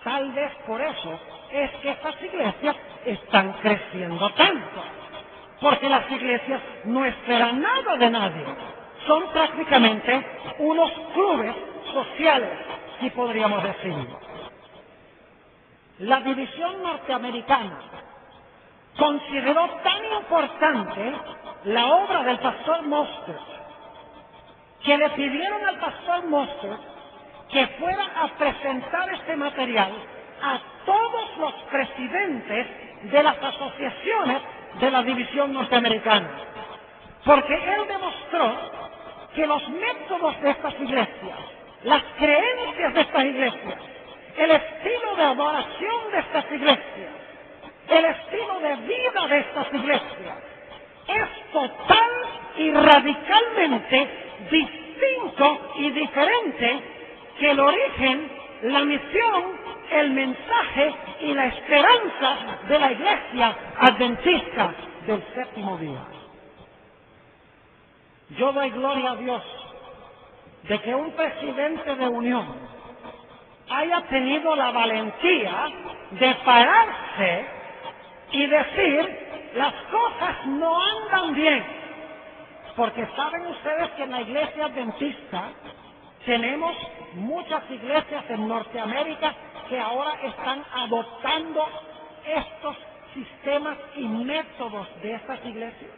[SPEAKER 1] Tal vez por eso es que estas iglesias están creciendo tanto, porque las iglesias no esperan nada de nadie. Son prácticamente unos clubes sociales, si podríamos decirlo. La división norteamericana consideró tan importante la obra del pastor Mostert que le pidieron al pastor Mostert que fuera a presentar este material a todos los presidentes de las asociaciones de la división norteamericana, porque él demostró que los métodos de estas iglesias, las creencias de estas iglesias, el estilo de adoración de estas iglesias, el estilo de vida de estas iglesias, es total y radicalmente distinto y diferente que el origen, la misión, el mensaje y la esperanza de la iglesia adventista del séptimo día. Yo doy gloria a Dios de que un presidente de unión haya tenido la valentía de pararse y decir: las cosas no andan bien. Porque saben ustedes que en la iglesia adventista tenemos muchas iglesias en Norteamérica que ahora están adoptando estos sistemas y métodos de estas iglesias.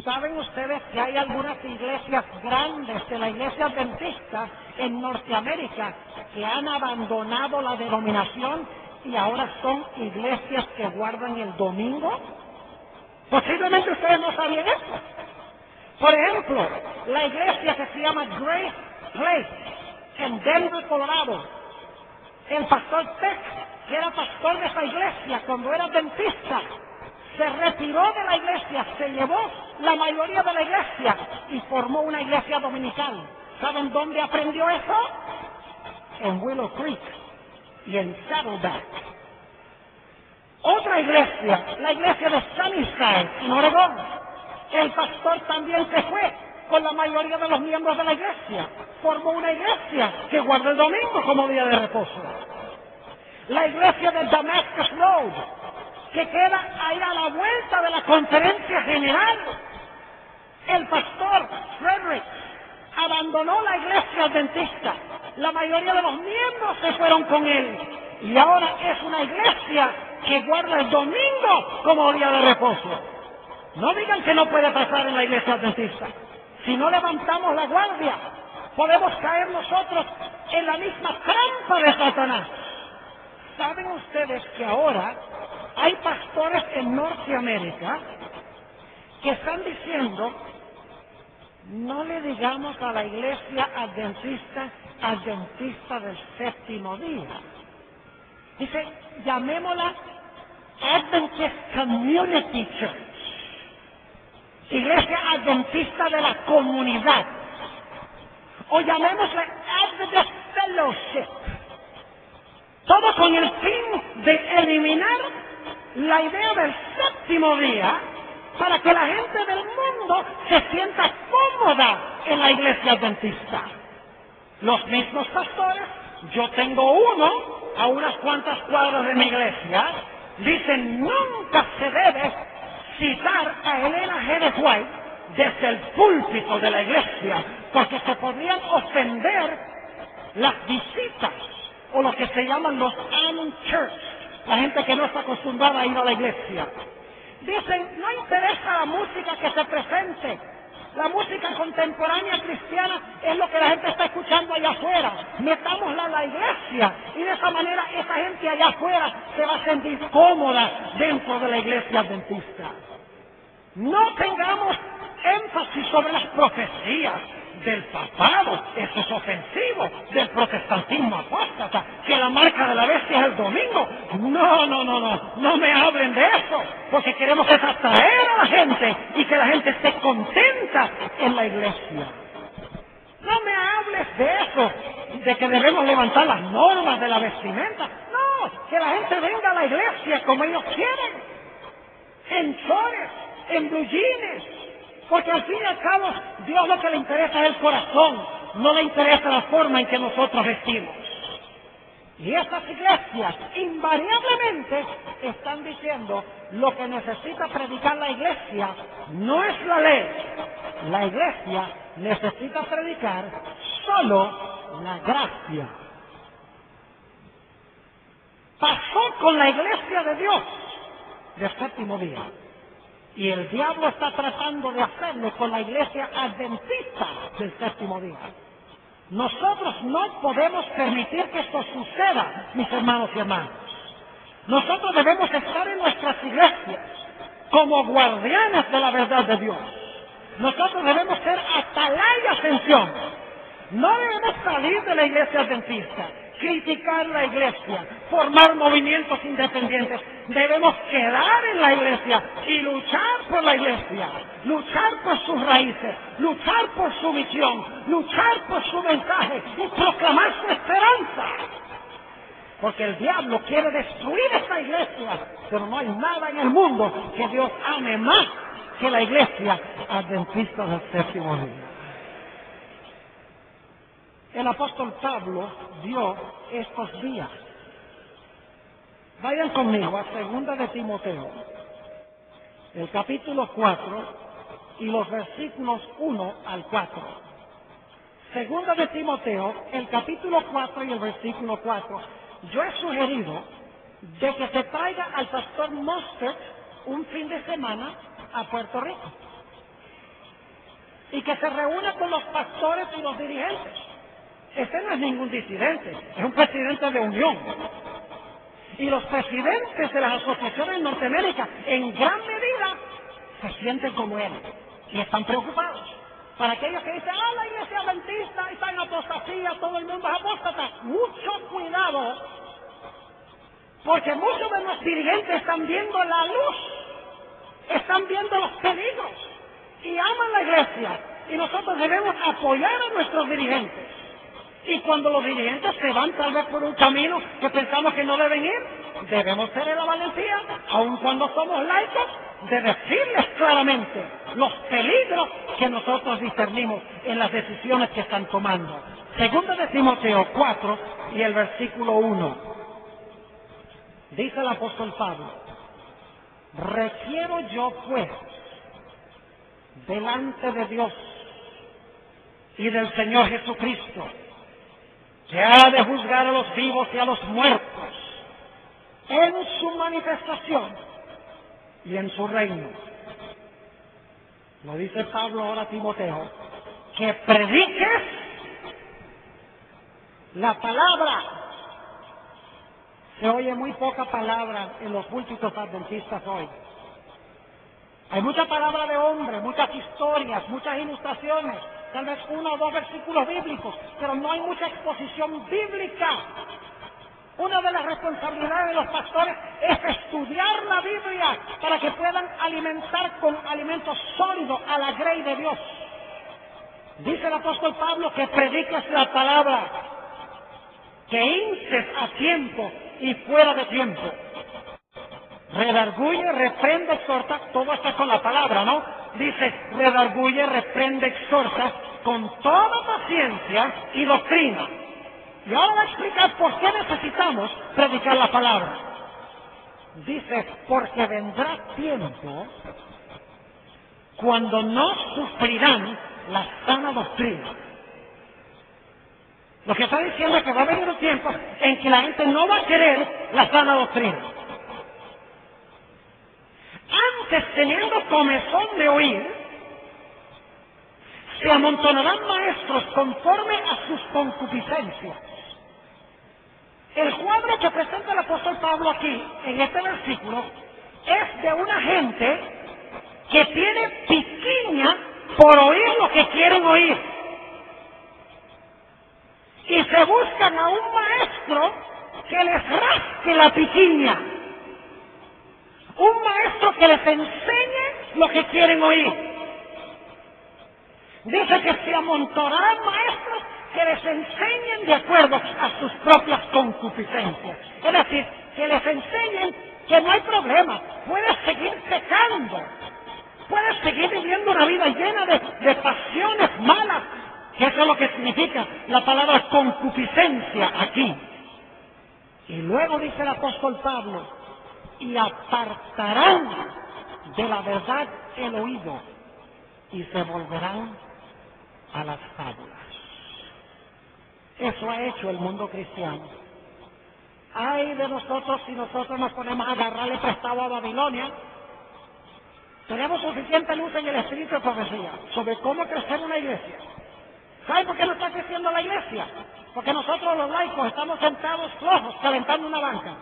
[SPEAKER 1] ¿Saben ustedes que hay algunas iglesias grandes de la iglesia adventista en Norteamérica que han abandonado la denominación y ahora son iglesias que guardan el domingo? Posiblemente ustedes no sabían eso. Por ejemplo, la iglesia que se llama Grace Place en Denver, Colorado. El pastor Peck, que era pastor de esa iglesia cuando era adventista, se retiró de la iglesia, se llevó la mayoría de la iglesia y formó una iglesia dominical. ¿Saben dónde aprendió eso? En Willow Creek y en Saddleback. Otra iglesia, la iglesia de Sunnyside en Oregón. El pastor también se fue con la mayoría de los miembros de la iglesia. Formó una iglesia que guarda el domingo como día de reposo. La iglesia de Damascus Road, que queda ahí a la vuelta de la conferencia general. El pastor Frederick abandonó la iglesia adventista. La mayoría de los miembros se fueron con él. Y ahora es una iglesia que guarda el domingo como día de reposo. No digan que no puede pasar en la iglesia adventista. Si no levantamos la guardia, podemos caer nosotros en la misma trampa de Satanás. ¿Saben ustedes que ahora hay pastores en Norteamérica que están diciendo: no le digamos a la iglesia adventista del séptimo día? Dice, llamémosla Adventist Community Church, iglesia adventista de la comunidad, o llamémosla Adventist Fellowship, todo con el fin de eliminar la idea del séptimo día para que la gente del mundo se sienta cómoda en la iglesia adventista. Los mismos pastores, yo tengo uno a unas cuantas cuadras de mi iglesia, dicen: nunca se debe citar a Elena G. de White desde el púlpito de la iglesia, porque se podrían ofender las visitas o lo que se llaman los unchurched, la gente que no está acostumbrada a ir a la iglesia. Dicen, no interesa la música que se presente. La música contemporánea cristiana es lo que la gente está escuchando allá afuera. Metámosla a la iglesia y de esa manera esa gente allá afuera se va a sentir cómoda dentro de la iglesia adventista. No tengamos énfasis sobre las profecías del papado, eso es ofensivo, del protestantismo apóstata, que la marca de la bestia es el domingo. No me hablen de eso, porque queremos atraer a la gente y que la gente esté contenta en la iglesia. No me hables de eso, de que debemos levantar las normas de la vestimenta. No, que la gente venga a la iglesia como ellos quieren, en chores, en blue jeans. Porque al fin y al cabo, Dios lo que le interesa es el corazón, no le interesa la forma en que nosotros vestimos. Y estas iglesias invariablemente están diciendo lo que necesita predicar la iglesia no es la ley. La iglesia necesita predicar solo la gracia. Pasó con la iglesia de Dios del séptimo día. Y el diablo está tratando de hacerlo con la iglesia adventista del séptimo día. Nosotros no podemos permitir que esto suceda, mis hermanos y hermanas. Nosotros debemos estar en nuestras iglesias como guardianes de la verdad de Dios. Nosotros debemos ser atalayas en Sion. No debemos salir de la iglesia adventista, criticar la iglesia, formar movimientos independientes. Debemos quedar en la iglesia y luchar por la iglesia, luchar por sus raíces, luchar por su visión, luchar por su mensaje y proclamar su esperanza. Porque el diablo quiere destruir esta iglesia, pero no hay nada en el mundo que Dios ame más que la iglesia adventista del séptimo día. El apóstol Pablo dio estos días. Vayan conmigo a 2 de Timoteo, el capítulo 4 y los versículos 1 al 4. 2 de Timoteo, el capítulo 4 y el versículo 4. Yo he sugerido de que se traiga al pastor Mostert un fin de semana a Puerto Rico y que se reúna con los pastores y los dirigentes. Este no es ningún disidente, es un presidente de unión. Y los presidentes de las asociaciones en Norteamérica, en gran medida, se sienten como él y están preocupados. Para aquellos que dicen, la iglesia adventista está en apostasía, todo el mundo es apóstata. Mucho cuidado, porque muchos de los dirigentes están viendo la luz, están viendo los peligros y aman la iglesia. Y nosotros debemos apoyar a nuestros dirigentes. Y cuando los dirigentes se van tal vez por un camino que pensamos que no deben ir, debemos tener la valentía, aun cuando somos laicos, de decirles claramente los peligros que nosotros discernimos en las decisiones que están tomando. 2 de Timoteo 4 y el versículo 1. Dice el apóstol Pablo: requiero yo pues delante de Dios y del Señor Jesucristo, que ha de juzgar a los vivos y a los muertos en su manifestación y en su reino. Lo dice Pablo ahora a Timoteo, que prediques la palabra. Se oye muy poca palabra en los púlpitos adventistas hoy. Hay mucha palabra de hombre, muchas historias, muchas ilustraciones, tal vez 1 o 2 versículos bíblicos, pero no hay mucha exposición bíblica. Una de las responsabilidades de los pastores es estudiar la Biblia para que puedan alimentar con alimentos sólidos a la grey de Dios. Dice el apóstol Pablo que prediques la palabra, que instes a tiempo y fuera de tiempo. Redarguye, reprende, exhorta, todo está con la palabra, ¿no? Dice, redarguye, reprende, exhorta, con toda paciencia y doctrina. Y ahora va a explicar por qué necesitamos predicar la palabra. Dice, porque vendrá tiempo cuando no sufrirán la sana doctrina. Lo que está diciendo es que va a venir un tiempo en que la gente no va a querer la sana doctrina. Antes, teniendo comezón de oír, se amontonarán maestros conforme a sus concupiscencias. El cuadro que presenta el apóstol Pablo aquí, en este versículo, es de una gente que tiene piquiña por oír lo que quieren oír. Y se buscan a un maestro que les rasque la piquiña. Un maestro que les enseñe lo que quieren oír. Dice que se amontonarán maestros que les enseñen de acuerdo a sus propias concupiscencias. Es decir, que les enseñen que no hay problema, puedes seguir pecando, puedes seguir viviendo una vida llena de pasiones malas, que eso es lo que significa la palabra concupiscencia aquí. Y luego dice el apóstol Pablo, y apartarán de la verdad el oído y se volverán a las fábulas. Eso ha hecho el mundo cristiano. Ay de nosotros si nosotros nos ponemos a agarrarle prestado a Babilonia. Tenemos suficiente luz en el espíritu de profecía sobre cómo crecer una iglesia. ¿Saben por qué no está creciendo la iglesia? Porque nosotros los laicos estamos sentados flojos, calentando una banca.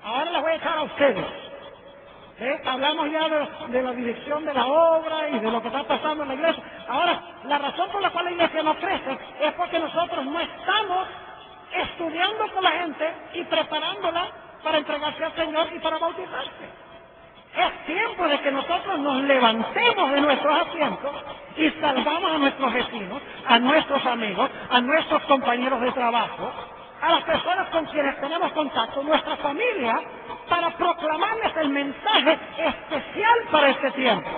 [SPEAKER 1] Ahora les voy a echar a ustedes. Hablamos ya de la dirección de la obra y de lo que está pasando en la iglesia. Ahora, la razón por la cual la iglesia no crece es porque nosotros no estamos estudiando con la gente y preparándola para entregarse al Señor y para bautizarse. Es tiempo de que nosotros nos levantemos de nuestros asientos y salgamos a nuestros vecinos, a nuestros amigos, a nuestros compañeros de trabajo, a las personas con quienes tenemos contacto, nuestra familia, para proclamarles el mensaje especial para este tiempo.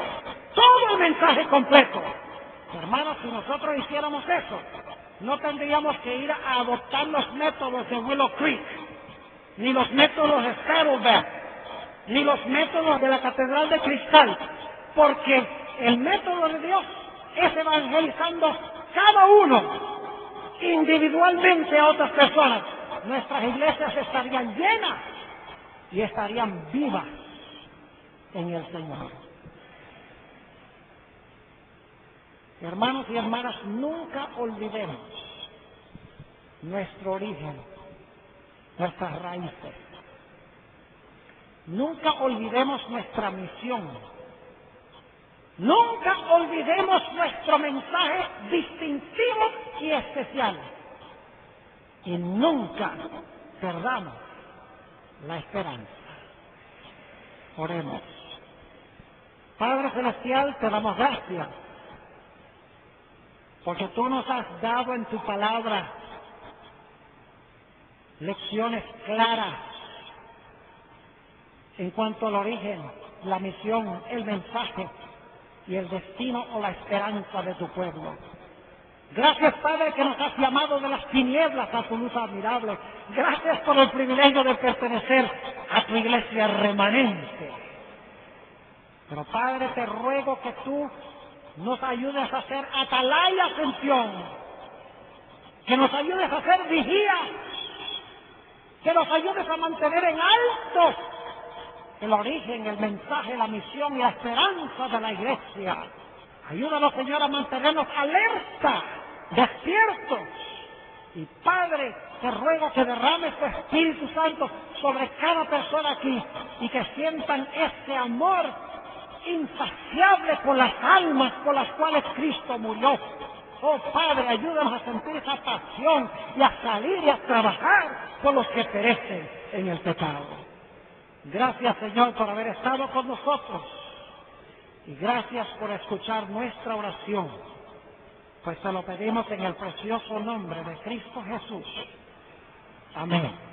[SPEAKER 1] Todo el mensaje completo. Hermanos, si nosotros hiciéramos eso, no tendríamos que ir a adoptar los métodos de Willow Creek, ni los métodos de Saddleback, ni los métodos de la Catedral de Cristal, porque el método de Dios es evangelizando cada uno individualmente a otras personas. Nuestras iglesias estarían llenas y estarían vivas en el Señor. Hermanos y hermanas, nunca olvidemos nuestro origen, nuestras raíces. Nunca olvidemos nuestra misión. Nunca olvidemos nuestro mensaje distintivo y especial. Y nunca perdamos la esperanza. Oremos. Padre Celestial, te damos gracias porque tú nos has dado en tu palabra lecciones claras en cuanto al origen, la misión, el mensaje y el destino o la esperanza de tu pueblo. Gracias, Padre, que nos has llamado de las tinieblas a tu luz admirable. Gracias por el privilegio de pertenecer a tu iglesia remanente. Pero, Padre, te ruego que tú nos ayudes a ser atalayas en Sion, que nos ayudes a ser vigías, que nos ayudes a mantener en alto el origen, el mensaje, la misión y la esperanza de la iglesia. Ayúdanos, Señor, a mantenernos alerta, despiertos. Y, Padre, te ruego que derrames tu Espíritu Santo sobre cada persona aquí y que sientan ese amor insaciable por las almas por las cuales Cristo murió. Oh, Padre, ayúdanos a sentir esa pasión y a salir y a trabajar por los que perecen en el pecado. Gracias, Señor, por haber estado con nosotros. Y gracias por escuchar nuestra oración. Pues te lo pedimos en el precioso nombre de Cristo Jesús. Amén.